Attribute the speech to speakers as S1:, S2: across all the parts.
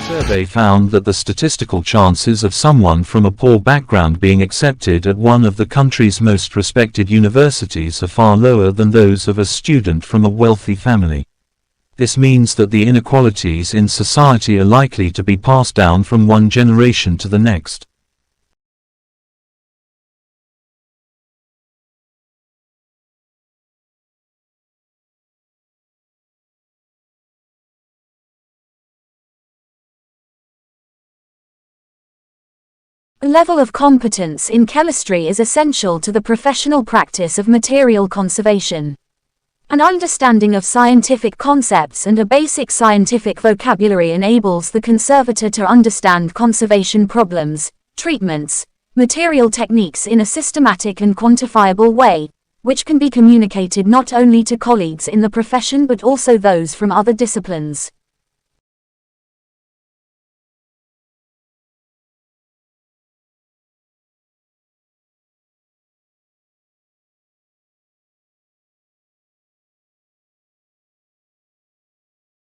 S1: Survey found that the statistical chances of someone from a poor background being accepted at one of the country's most respected universities are far lower than those of a student from a wealthy family. This means that the inequalities in society are likely to be passed down from one generation to the next.
S2: A level of competence in chemistry is essential to the professional practice of material conservation. An understanding of scientific concepts and a basic scientific vocabulary enables the conservator to understand conservation problems, treatments, material techniques in a systematic and quantifiable way, which can be communicated not only to colleagues in the profession but also those from other disciplines.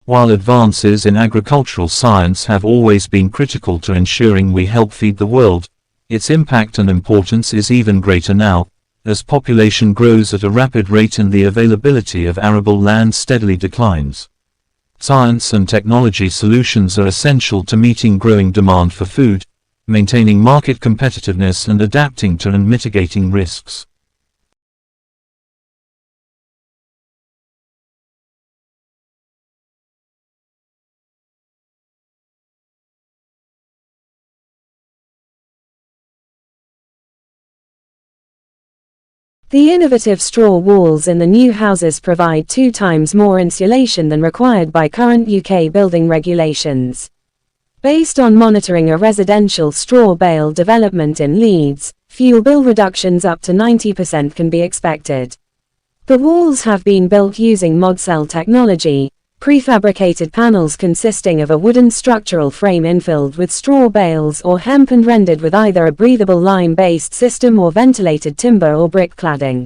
S1: While advances in agricultural science have always been critical to ensuring we help feed the world, its impact and importance is even greater now, as population grows at a rapid rate and the availability of arable land steadily declines. Science and technology solutions are essential to meeting growing demand for food, maintaining market competitiveness and adapting to and mitigating risks.
S3: The innovative straw walls in the new houses provide 2 times more insulation than required by current UK building regulations. Based on monitoring a residential straw bale development in Leeds, fuel bill reductions up to 90% can be expected. The walls have been built using ModCell technology, prefabricated panels consisting of a wooden structural frame infilled with straw bales or hemp and rendered with either a breathable lime-based system or ventilated timber or brick cladding.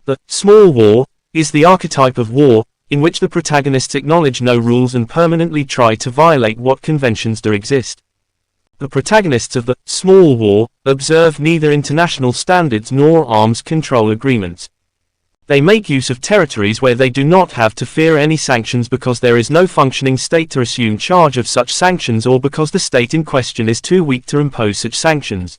S4: The small war is the archetype of war in which the protagonists acknowledge no rules and permanently try to violate what conventions do exist. The protagonists of the small war observe neither international standards nor arms control agreements. They make use of territories where they do not have to fear any sanctions because there is no functioning state to assume charge of such sanctions or because the state in question is too weak to impose such sanctions.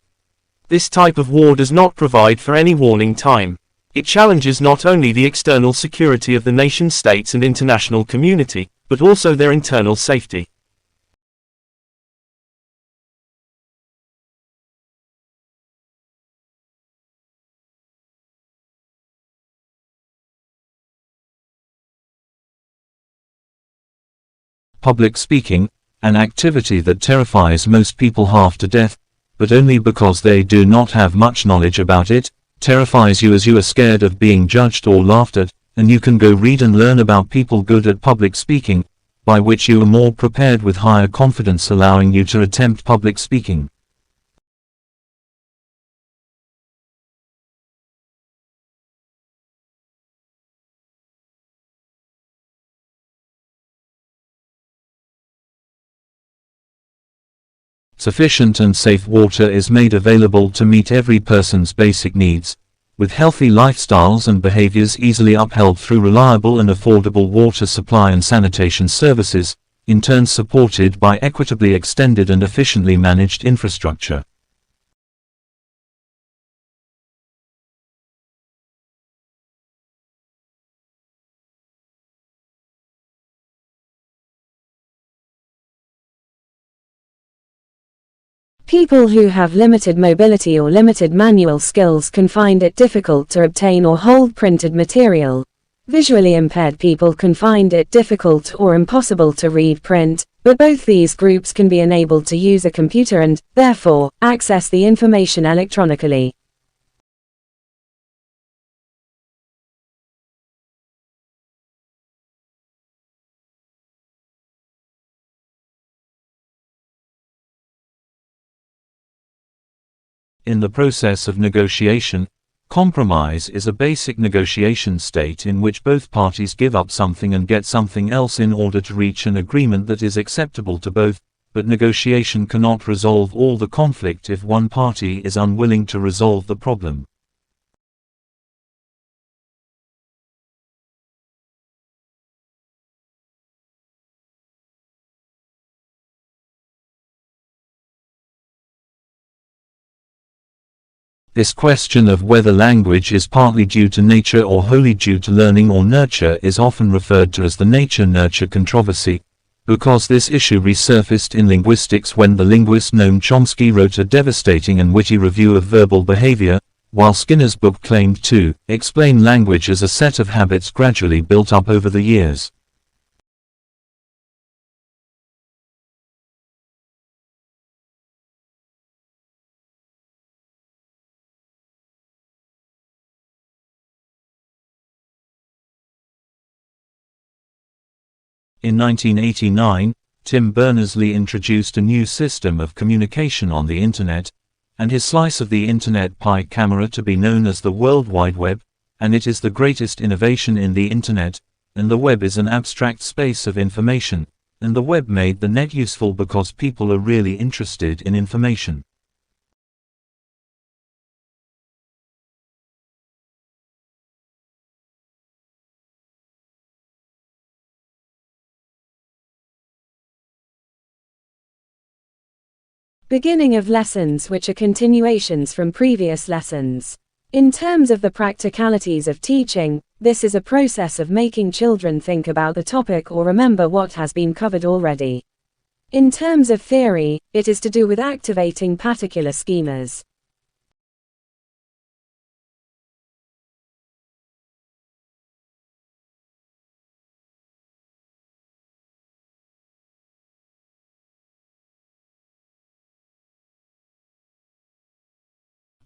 S4: This type of war does not provide for any warning time. It challenges not only the external security of the nation-states and international community, but also their internal safety.
S1: Public speaking, an activity that terrifies most people half to death, but only because they do not have much knowledge about it, terrifies you as you are scared of being judged or laughed at, and you can go read and learn about people good at public speaking, by which you are more prepared with higher confidence allowing you to attempt public speaking. Sufficient and safe water is made available to meet every person's basic needs, with healthy lifestyles and behaviors easily upheld through reliable and affordable water supply and sanitation services, in turn supported by equitably extended and efficiently managed infrastructure.
S3: People who have limited mobility or limited manual skills can find it difficult to obtain or hold printed material. Visually impaired people can find it difficult or impossible to read print, but both these groups can be enabled to use a computer and, therefore, access the information electronically.
S1: In the process of negotiation, compromise is a basic negotiation state in which both parties give up something and get something else in order to reach an agreement that is acceptable to both, but negotiation cannot resolve all the conflict if one party is unwilling to resolve the problem. This question of whether language is partly due to nature or wholly due to learning or nurture is often referred to as the nature-nurture controversy, because this issue resurfaced in linguistics when the linguist Noam Chomsky wrote a devastating and witty review of verbal behavior, while Skinner's book claimed to explain language as a set of habits gradually built up over the years. In 1989, Tim Berners-Lee introduced a new system of communication on the Internet, and his slice of the Internet pie camera to be known as the World Wide Web, and it is the greatest innovation in the Internet, and the web is an abstract space of information, and the web made the net useful because people are really interested in information.
S3: Beginning of lessons which are continuations from previous lessons. In terms of the practicalities of teaching, this is a process of making children think about the topic or remember what has been covered already. In terms of theory, it is to do with activating particular schemas.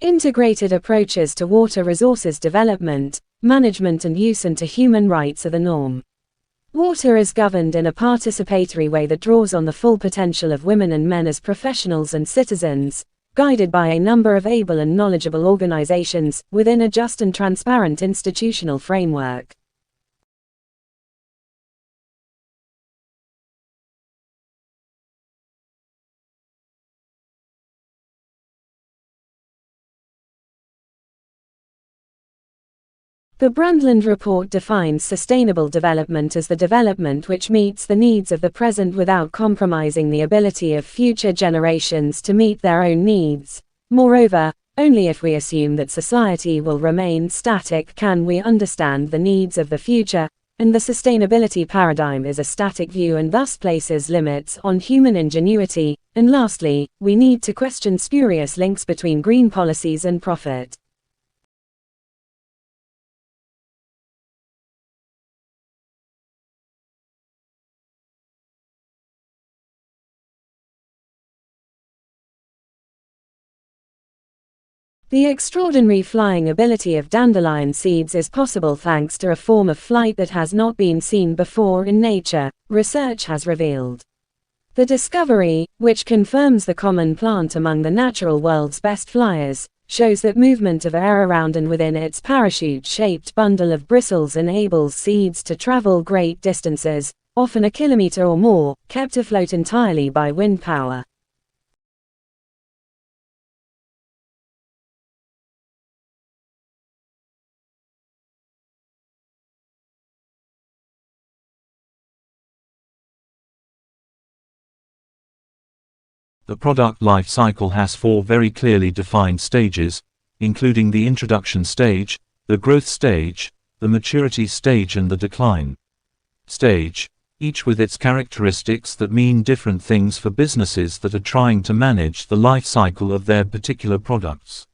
S3: Integrated approaches to water resources development, management and use and to human rights are the norm. Water is governed in a participatory way that draws on the full potential of women and men as professionals and citizens, guided by a number of able and knowledgeable organizations, within a just and transparent institutional framework. The Brundtland Report defines sustainable development as the development which meets the needs of the present without compromising the ability of future generations to meet their own needs. Moreover, only if we assume that society will remain static can we understand the needs of the future, and the sustainability paradigm is a static view and thus places limits on human ingenuity. And lastly, we need to question spurious links between green policies and profit. The extraordinary flying ability of dandelion seeds is possible thanks to a form of flight that has not been seen before in nature, research has revealed. The discovery, which confirms the common plant among the natural world's best flyers, shows that movement of air around and within its parachute-shaped bundle of bristles enables seeds to travel great distances, often a kilometer or more, kept afloat entirely by wind power.
S1: The product life cycle has 4 very clearly defined stages, including the introduction stage, the growth stage, the maturity stage and the decline stage, each with its characteristics that mean different things for businesses that are trying to manage the life cycle of their particular products.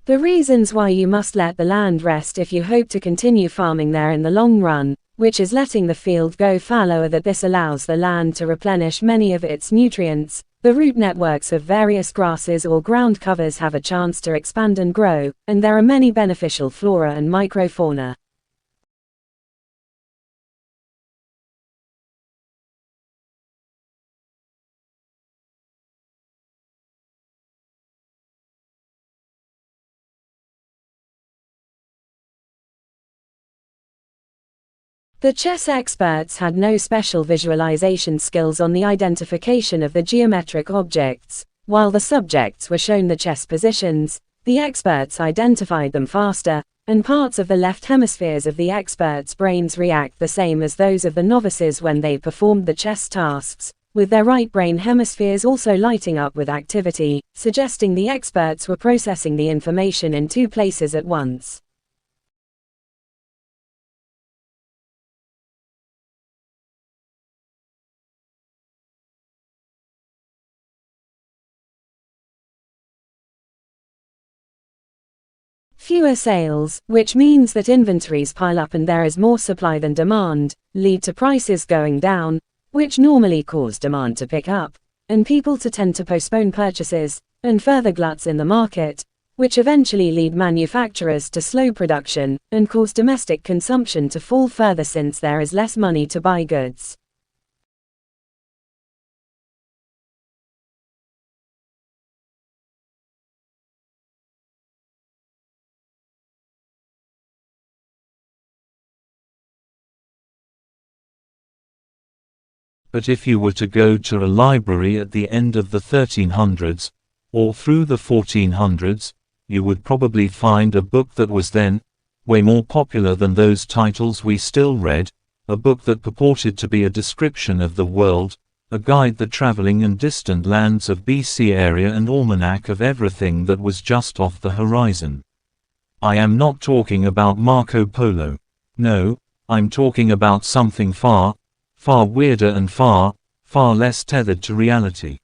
S3: The reasons why you must let the land rest if you hope to continue farming there in the long run, which is letting the field go fallow, are that this allows the land to replenish many of its nutrients, The root networks of various grasses or ground covers have a chance to expand and grow, and there are many beneficial flora and microfauna. The chess experts had no special visualization skills on the identification of the geometric objects. While the subjects were shown the chess positions, the experts identified them faster, and parts of the left hemispheres of the experts' brains react the same as those of the novices when they performed the chess tasks, with their right brain hemispheres also lighting up with activity, suggesting the experts were processing the information in two places at once. Fewer sales, which means that inventories pile up and there is more supply than demand, lead to prices going down, which normally cause demand to pick up, and people to tend to postpone purchases, and further gluts in the market, which eventually lead manufacturers to slow production, and cause domestic consumption to fall further since there is less money to buy goods.
S1: But if you were to go to a library at the end of the 1300s, or through the 1400s, you would probably find a book that was then way more popular than those titles we still read, a book that purported to be a description of the world, a guide the traveling and distant lands of BC area and almanac of everything that was just off the horizon. I am not talking about Marco Polo. No, I'm talking about something far weirder and far less tethered to reality.